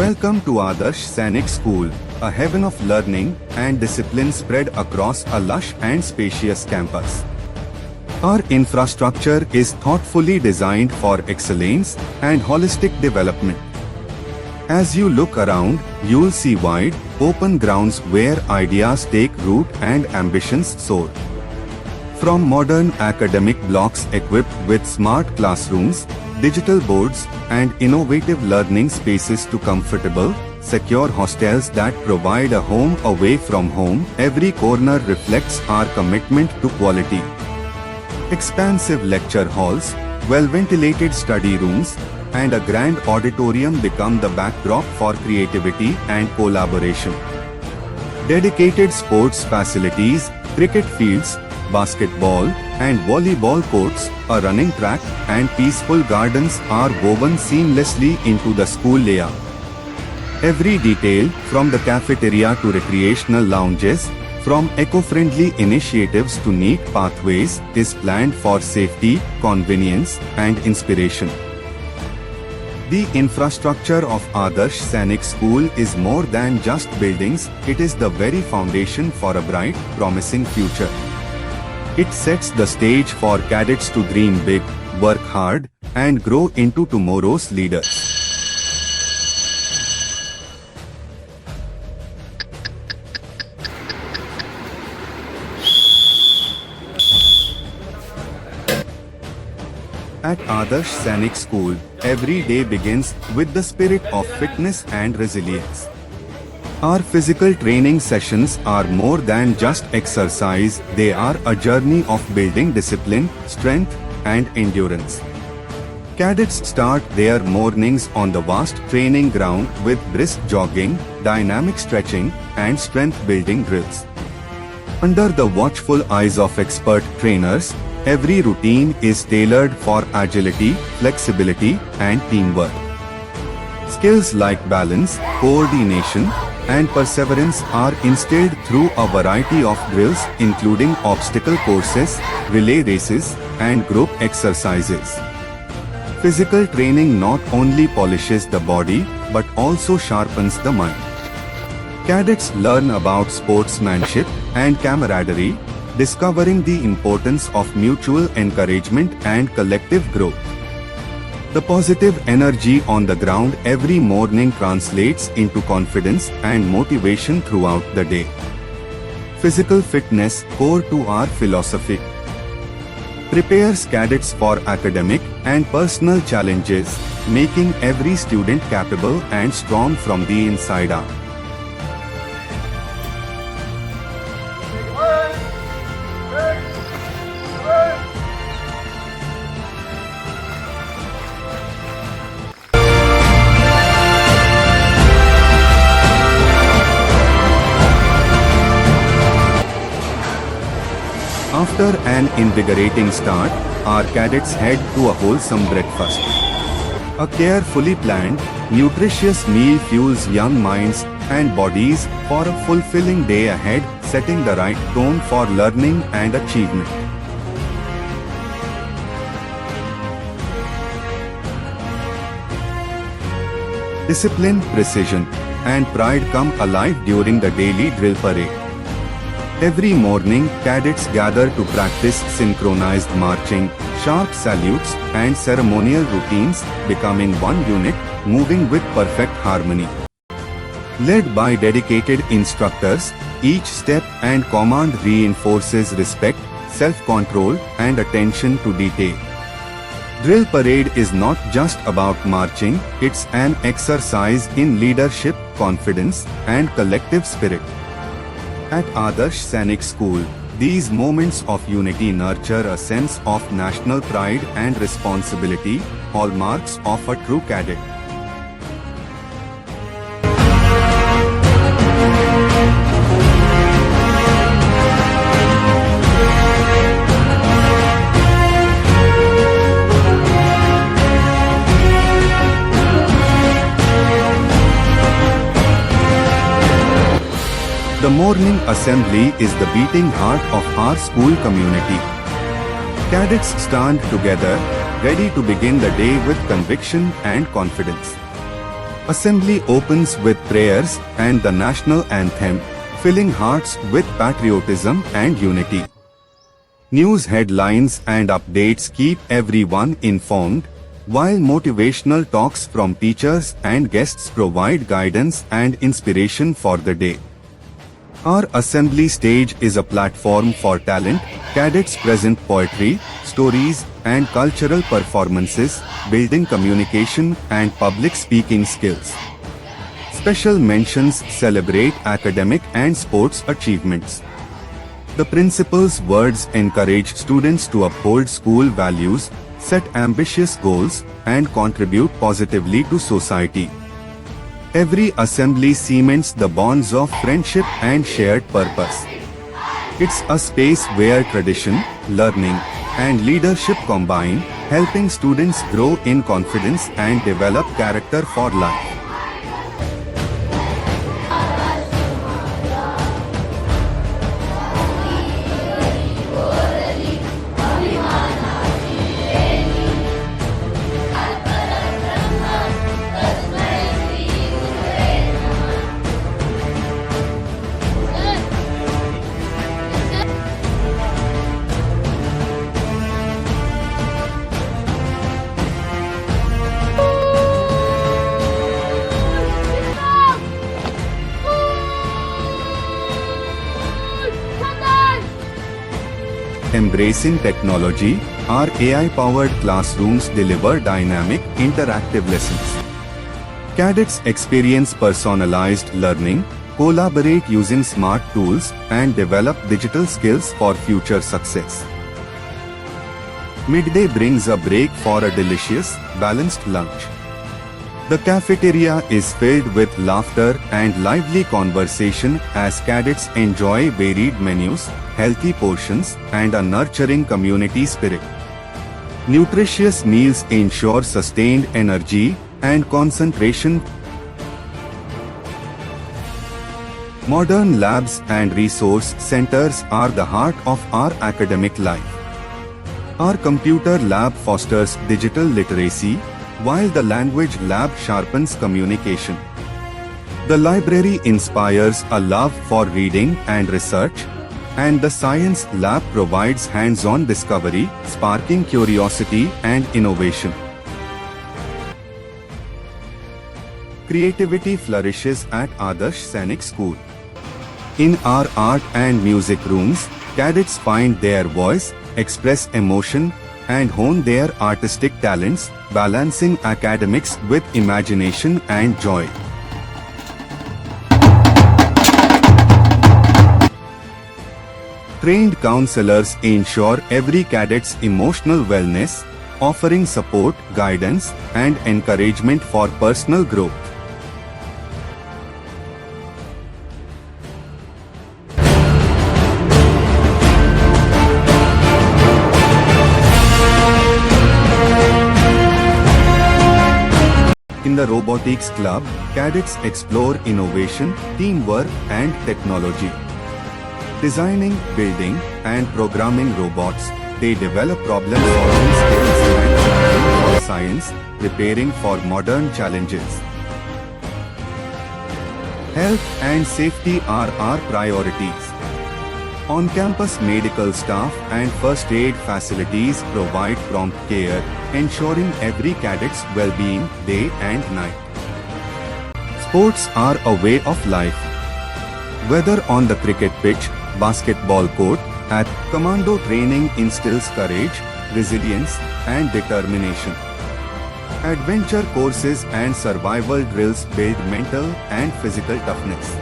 Welcome to Adarsh Sainik School, a heaven of learning and discipline spread across a lush and spacious campus. Our infrastructure is thoughtfully designed for excellence and holistic development. As you look around, you'll see wide, open grounds where ideas take root and ambitions soar. From modern academic blocks equipped with smart classrooms, digital boards, and innovative learning spaces to comfortable, secure hostels that provide a home away from home, every corner reflects our commitment to quality. Expansive lecture halls, well-ventilated study rooms, and a grand auditorium become the backdrop for creativity and collaboration. Dedicated sports facilities, cricket fields, basketball and volleyball courts, a running track, and peaceful gardens are woven seamlessly into the school layout. Every detail, from the cafeteria to recreational lounges, from eco-friendly initiatives to neat pathways, is planned for safety, convenience, and inspiration. The infrastructure of Adarsh Sainik School is more than just buildings, it is the very foundation for a bright, promising future. It sets the stage for cadets to dream big, work hard, and grow into tomorrow's leaders. At Adarsh Sainik School, every day begins with the spirit of fitness and resilience. Our physical training sessions are more than just exercise, they are a journey of building discipline, strength, and endurance. Cadets start their mornings on the vast training ground with brisk jogging, dynamic stretching, and strength-building drills. Under the watchful eyes of expert trainers, every routine is tailored for agility, flexibility, and teamwork. Skills like balance, coordination, and perseverance are instilled through a variety of drills including obstacle courses, relay races, and group exercises. Physical training not only polishes the body but also sharpens the mind. Cadets learn about sportsmanship and camaraderie, discovering the importance of mutual encouragement and collective growth. The positive energy on the ground every morning translates into confidence and motivation throughout the day. Physical fitness, core to our philosophy, prepares cadets for academic and personal challenges, making every student capable and strong from the inside out. After an invigorating start, our cadets head to a wholesome breakfast. A carefully planned, nutritious meal fuels young minds and bodies for a fulfilling day ahead, setting the right tone for learning and achievement. Discipline, precision, and pride come alive during the daily drill parade. Every morning, cadets gather to practice synchronized marching, sharp salutes, and ceremonial routines, becoming one unit, moving with perfect harmony. Led by dedicated instructors, each step and command reinforces respect, self-control, and attention to detail. Drill parade is not just about marching, it's an exercise in leadership, confidence, and collective spirit. At Adarsh Sainik School, these moments of unity nurture a sense of national pride and responsibility, hallmarks of a true cadet. The morning assembly is the beating heart of our school community. Cadets stand together, ready to begin the day with conviction and confidence. Assembly opens with prayers and the national anthem, filling hearts with patriotism and unity. News headlines and updates keep everyone informed, while motivational talks from teachers and guests provide guidance and inspiration for the day. Our assembly stage is a platform for talent. Cadets present poetry, stories, and cultural performances, building communication and public speaking skills. Special mentions celebrate academic and sports achievements. The principal's words encourage students to uphold school values, set ambitious goals, and contribute positively to society. Every assembly cements the bonds of friendship and shared purpose. It's a space where tradition, learning, and leadership combine, helping students grow in confidence and develop character for life. Embracing technology, our AI-powered classrooms deliver dynamic, interactive lessons. Cadets experience personalized learning, collaborate using smart tools, and develop digital skills for future success. Midday brings a break for a delicious, balanced lunch. The cafeteria is filled with laughter and lively conversation as cadets enjoy varied menus, healthy portions, and a nurturing community spirit. Nutritious meals ensure sustained energy and concentration. Modern labs and resource centers are the heart of our academic life. Our computer lab fosters digital literacy, while the language lab sharpens communication. The library inspires a love for reading and research, and the science lab provides hands-on discovery, sparking curiosity and innovation. Creativity flourishes at Adarsh Sainik School. In our art and music rooms, cadets find their voice, express emotion, and hone their artistic talents, balancing academics with imagination and joy. Trained counselors ensure every cadet's emotional wellness, offering support, guidance, and encouragement for personal growth. In the Robotics Club, cadets explore innovation, teamwork, and technology. Designing, building, and programming robots, they develop problem-solving skills and passion for science, preparing for modern challenges. Health and safety are our priorities. On-campus medical staff and first aid facilities provide prompt care, ensuring every cadet's well-being day and night. Sports are a way of life. Whether on the cricket pitch, basketball court, at commando training instills courage, resilience, and determination. Adventure courses and survival drills build mental and physical toughness.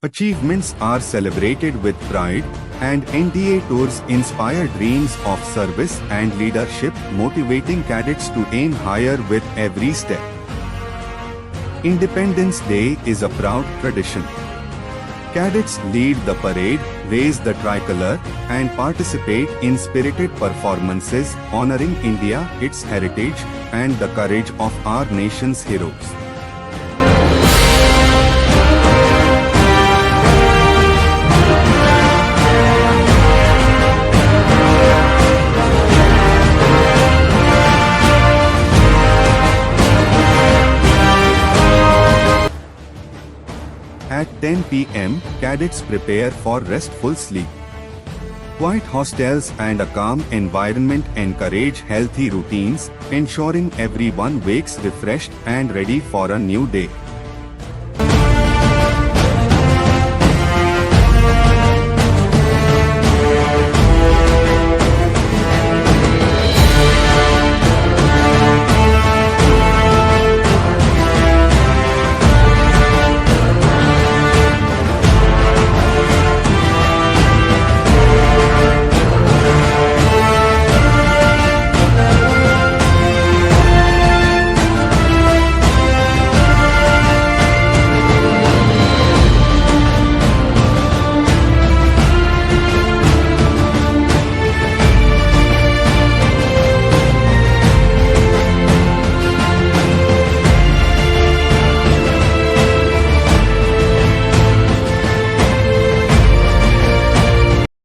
Achievements are celebrated with pride, and NDA tours inspire dreams of service and leadership, motivating cadets to aim higher with every step. Independence Day is a proud tradition. Cadets lead the parade, raise the tricolor, and participate in spirited performances honoring India, its heritage, and the courage of our nation's heroes. At 10 p.m., cadets prepare for restful sleep. Quiet hostels and a calm environment encourage healthy routines, ensuring everyone wakes refreshed and ready for a new day.